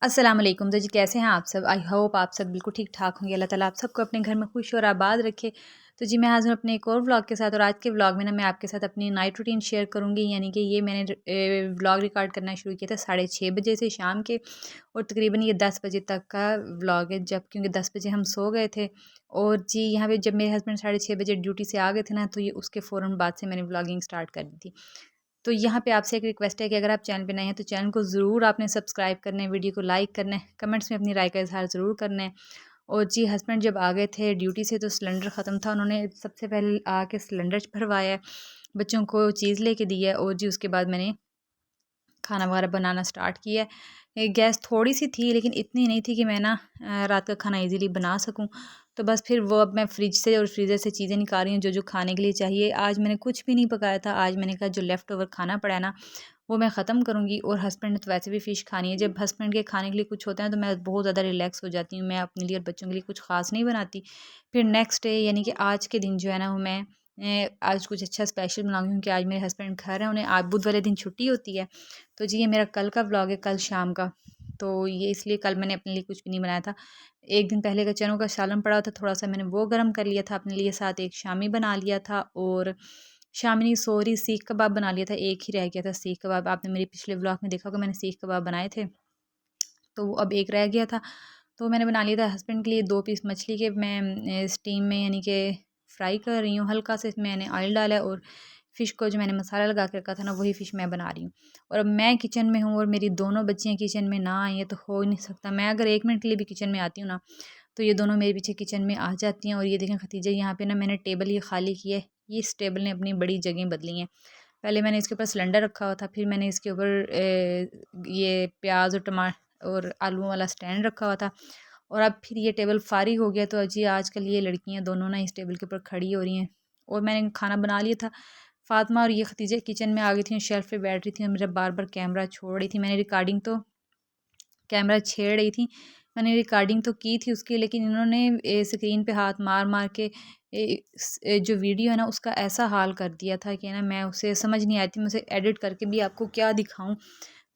अस्सलाम वालेकुम। तो जी कैसे हैं आप सब? आई होप आप सब बिल्कुल ठीक ठाक होंगे। अल्लाह ताला आप सबको अपने घर में खुश और आबाद रखे। तो जी मैं हाज़िर हूँ अपने एक और व्लॉग के साथ, और आज के व्लॉग में ना मैं आपके साथ अपनी नाइट रूटीन शेयर करूँगी। यानी कि ये मैंने व्लॉग रिकॉर्ड करना शुरू किया था 6:30 बजे से शाम के, और तकरीबन ये 10 बजे तक का व्लॉग है, जब क्योंकि 10 बजे हम सो गए थे। और जी यहाँ पे जब मेरे हस्बैंड 6:30 बजे ड्यूटी से आ गए थे ना, तो ये उसके फ़ौरन बाद से मैंने व्लॉगिंग स्टार्ट कर दी थी। तो यहाँ पे आपसे एक रिक्वेस्ट है कि अगर आप चैनल पे नए हैं तो चैनल को ज़रूर आपने सब्सक्राइब करना है, वीडियो को लाइक करना है, कमेंट्स में अपनी राय का इज़हार ज़रूर करना है। और जी हस्बैंड जब आ गए थे ड्यूटी से तो सिलेंडर ख़त्म था, उन्होंने सबसे पहले आके सिलेंडर भरवाया है, बच्चों को चीज़ लेके दी है, और जी उसके बाद मैंने खाना वगैरह बनाना स्टार्ट किया है। गैस थोड़ी सी थी लेकिन इतनी नहीं थी कि मैं ना रात का खाना इजीली बना सकूं। तो बस फिर वो अब मैं फ्रिज से और फ्रीज़र से चीज़ें निकाल रही हूँ जो जो खाने के लिए चाहिए। आज मैंने कुछ भी नहीं पकाया था, आज मैंने कहा जो लेफ़्ट ओवर खाना पड़ा है ना वो मैं ख़त्म करूँगी। और हस्बैंड ने तो वैसे भी फ़िश खानी है। जब हस्बैंड के खाने के लिए कुछ होता है तो मैं बहुत ज़्यादा रिलैक्स हो जाती हूँ, मैं अपने लिए और बच्चों के लिए कुछ ख़ास नहीं बनाती। फिर नेक्स्ट डे यानी कि आज के दिन जो है ना वो मैं आज कुछ अच्छा स्पेशल बनाऊँगी, क्योंकि आज मेरे हस्बैंड घर हैं, उन्हें आज बुध वाले दिन छुट्टी होती है। तो जी ये मेरा कल का व्लॉग है, कल शाम का। तो ये इसलिए कल मैंने अपने लिए कुछ भी नहीं बनाया था। एक दिन पहले का चनों का सालन पड़ा था, थोड़ा-सा मैंने वो गरम कर लिया था अपने लिए, साथ एक शामी बना लिया था, और शामी नहीं सॉरी सीख कबाब बना लिया था, एक ही रह गया था सीख कबाब। आपने मेरे पिछले व्लॉग में देखा होगा मैंने सीख कबाब बनाए थे, तो वो अब एक रह गया था। तो मैंने बना लिया था हस्बैंड के लिए 2 पीस मछली के, मैं स्टीम में यानी कि फ्राई कर रही हूँ, हल्का सा इसमें मैंने ऑयल डाला है, और फ़िश को जो मैंने मसाला लगा के रखा था ना वही फ़िश मैं बना रही हूँ। और अब मैं किचन में हूँ और मेरी दोनों बच्चियाँ किचन में ना आई हैं तो हो ही नहीं सकता। मैं अगर 1 मिनट के लिए भी किचन में आती हूँ ना, तो ये दोनों मेरे पीछे किचन में आ जाती हैं। और ये देखें खतीजा यहाँ पे ना मैंने टेबल ये खाली की है, ये इस टेबल ने अपनी बड़ी जगह बदली हैं। पहले मैंने इसके ऊपर सिलेंडर रखा हुआ था, फिर मैंने इसके ऊपर ये प्याज और और आलूओं वाला स्टैंड रखा हुआ था, और अब फिर ये टेबल फारिग हो गया। तो जी आजकल ये लड़कियां दोनों ना इस टेबल के ऊपर खड़ी हो रही हैं। और मैंने खाना बना लिया था। फातिमा और ये खतीजे किचन में आ गई थी, शेल्फ पे बैठ रही थी और मेरा बार बार कैमरा छोड़ रही थी। मैंने रिकॉर्डिंग तो कैमरा छेड़ रही थी, मैंने रिकॉर्डिंग तो की थी उसकी, लेकिन इन्होंने स्क्रीन पे हाथ मार मार के जो वीडियो है ना उसका ऐसा हाल कर दिया था कि ना मैं उसे समझ नहीं आई थी, मैं उसे एडिट करके भी आपको क्या दिखाऊं।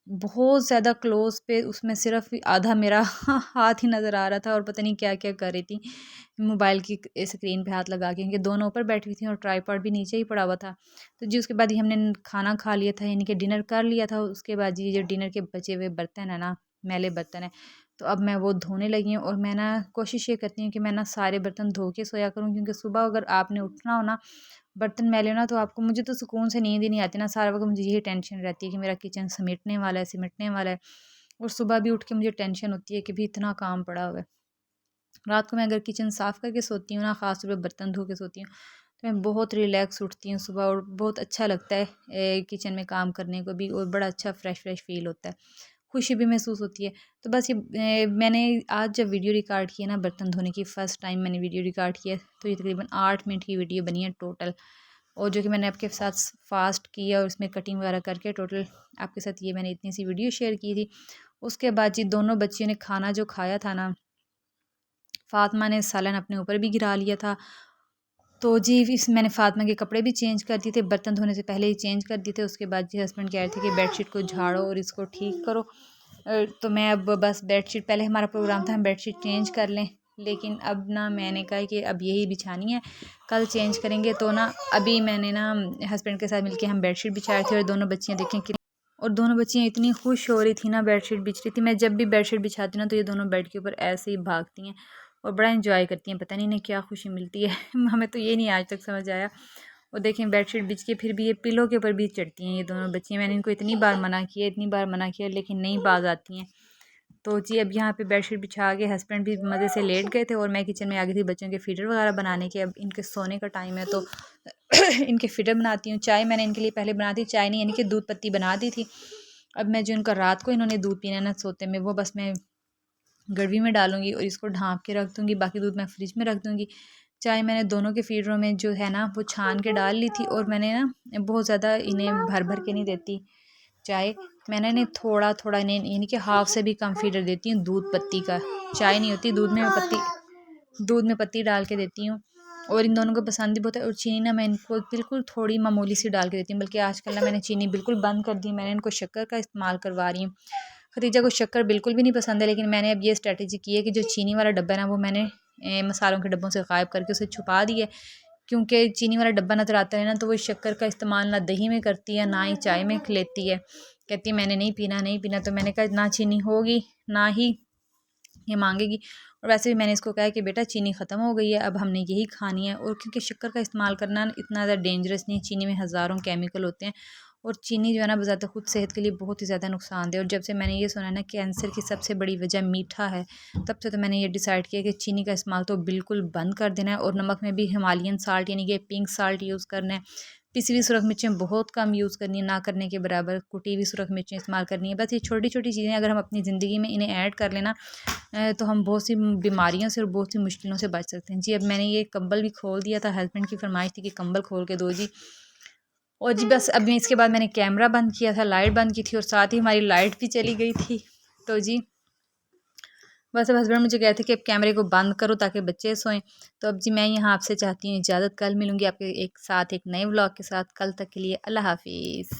बहुत ज़्यादा क्लोज पे उसमें सिर्फ आधा मेरा हाथ ही नज़र आ रहा था, और पता नहीं क्या क्या कर रही थी मोबाइल की स्क्रीन पे हाथ लगा के, क्योंकि दोनों ऊपर बैठी हुई थी और ट्राईपॉड भी नीचे ही पड़ा हुआ था। तो जी उसके बाद ही हमने खाना खा लिया था, यानी कि डिनर कर लिया था। उसके बाद जी जो डिनर के बचे हुए बर्तन है ना, मैले बर्तन है, तो अब मैं वो धोने लगी हूँ। और मैं ना कोशिश ये करती हूँ कि मैं ना सारे बर्तन धो के सोया करूँ, क्योंकि सुबह अगर आपने उठना हो ना बर्तन मैले ना, तो आपको मुझे तो सुकून से नींद ही नहीं आती ना, सारा वक्त मुझे यही टेंशन रहती है कि मेरा किचन समेटने वाला है सिमटने वाला है। और सुबह भी उठ के मुझे टेंशन होती है कि भी इतना काम पड़ा हुआ है। रात को मैं अगर किचन साफ़ करके सोती हूँ ना, ख़ास तौर पे बर्तन धो के सोती हूँ, तो मैं बहुत रिलैक्स उठती हूँ सुबह, और बहुत अच्छा लगता है किचन में काम करने को भी, और बड़ा अच्छा फ़्रेश फ़्रेश फ़ील होता है, खुशी भी महसूस होती है। तो बस ये मैंने आज जब वीडियो रिकॉर्ड किया ना बर्तन धोने की, फ़र्स्ट टाइम मैंने वीडियो रिकॉर्ड किया, तो ये तकरीबन 8 मिनट की वीडियो बनी है टोटल, और जो कि मैंने आपके साथ फ़ास्ट किया और उसमें कटिंग वगैरह करके टोटल आपके साथ ये मैंने इतनी सी वीडियो शेयर की थी। उसके बाद जी दोनों बच्चियों ने खाना जो खाया था ना, फ़ातिमा ने सालन अपने ऊपर भी गिरा लिया था। तो जी इस मैंने फ़ातिमा के कपड़े भी चेंज कर दिए थे, बर्तन धोने से पहले ही चेंज कर दिए थे। उसके बाद जी हस्बैंड कह रहे थे कि बेडशीट को झाड़ो और इसको ठीक करो। तो मैं अब बस बेडशीट, पहले हमारा प्रोग्राम था हम बेडशीट चेंज कर लें, लेकिन अब ना मैंने कहा कि अब यही बिछानी है, कल चेंज करेंगे। तो ना अभी मैंने ना हस्बैंड के साथ मिलके हम बेडशीट बिछाए थे, और दोनों बच्चियाँ देखें कि, और दोनों बच्चियाँ इतनी खुश हो रही थी ना बेडशीट बिछ रही थी। मैं जब भी बेडशीट बिछाती हूँ ना तो ये दोनों बेड के ऊपर ऐसे ही भागती हैं और बड़ा एंजॉय करती हैं, पता नहीं इन्हें क्या खुशी मिलती है हमें तो ये नहीं आज तक समझ आया। और देखें बेडशीट बिछ के फिर भी ये पिलो के ऊपर भी चढ़ती हैं ये दोनों बच्चियाँ। मैंने इनको इतनी बार मना किया, इतनी बार मना किया, लेकिन नहीं बाज आती हैं। तो जी अब यहाँ पे बेडशीट बिछा के हस्बैंड भी मज़े से लेट गए थे, और मैं किचन में आ गई थी बच्चों के फीडर वगैरह बनाने के। अब इनके सोने का टाइम है तो इनके फीडर बनाती हूँ। चाय मैंने इनके लिए पहले बना दी, चाय नहीं यानी कि दूध पत्ती बना दी थी। अब मैं जो इनका रात को इन्होंने दूध पीना ना सोते में, वो बस मैं गड़वी में डालूंगी और इसको ढाँप के रख दूँगी, बाकी दूध मैं फ्रिज में रख दूँगी। चाय मैंने दोनों के फीडरों में जो है ना वो छान के डाल ली थी, और मैंने ना बहुत ज़्यादा इन्हें भर भर के नहीं देती चाय, मैंने इन्हें थोड़ा थोड़ा इन्हें यानी कि हाफ से भी कम फीडर देती हूँ दूध पत्ती का। चाय नहीं होती दूध में, मैं दूध में पत्ती डाल के देती हूँ, और इन दोनों को पसंद भी बहुत है। और चीनी ना मैं इनको बिल्कुल थोड़ी मामूली सी डाल के देती हूँ, बल्कि आजकल ना मैंने चीनी बिल्कुल बंद कर दी, मैंने इनको शक्कर का इस्तेमाल करवा रही हूँ। खदीजा को शक्कर बिल्कुल भी नहीं पसंद है, लेकिन मैंने अब ये स्ट्रेटजी की है कि जो चीनी वाला डब्बा है ना वो मैंने मसालों के डब्बों से गायब करके उसे छुपा दिया है। क्योंकि चीनी वाला डब्बा नज़र आता है ना, तो वो शक्कर का इस्तेमाल ना दही में करती है ना ही चाय में लेती है। कहती है मैंने नहीं पीना नहीं पीना, तो मैंने कहा ना चीनी होगी ना ही ये मांगेगी। और वैसे भी मैंने इसको कहा है कि बेटा चीनी ख़त्म हो गई है, अब हमने यही खानी है। और क्योंकि शक्कर का इस्तेमाल करना इतना ज़्यादा डेंजरस नहीं, चीनी में हज़ारों केमिकल होते हैं और चीनी जो है ना बज़ाते खुद सेहत के लिए बहुत ही ज़्यादा नुकसानदेह। और जब से मैंने ये सुना ना कैंसर की सबसे बड़ी वजह मीठा है, तब से तो मैंने ये डिसाइड किया कि चीनी का इस्तेमाल तो बिल्कुल बंद कर देना है। और नमक में भी हिमालयन साल्ट यानी कि पिंक साल्ट यूज़ करना है। पिसी हुई सुरख मिर्चें बहुत कम यूज़ करनी है, ना करने के बराबर कुटी हुई सुरख मिर्चें इस्तेमाल करनी है। बस ये छोटी छोटी चीज़ें अगर हम अपनी ज़िंदगी में इन्हें ऐड कर लेना तो हम बहुत सी बीमारियों से और बहुत सी मुश्किलों से बच सकते हैं। जी अब मैंने ये कंबल भी खोल दिया था, हस्बैंड की फरमाइश थी कि कंबल खोल के दो जी। और जी बस अब इसके बाद मैंने कैमरा बंद किया था, लाइट बंद की थी और साथ ही हमारी लाइट भी चली गई थी। तो जी बस अब हस्बैंड मुझे कहते कि अब कैमरे को बंद करो ताकि बच्चे सोएं। तो अब जी मैं यहाँ आपसे चाहती हूँ इजाज़त, कल मिलूँगी आपके एक साथ एक नए व्लॉग के साथ। कल तक के लिए अल्लाह हाफिज़।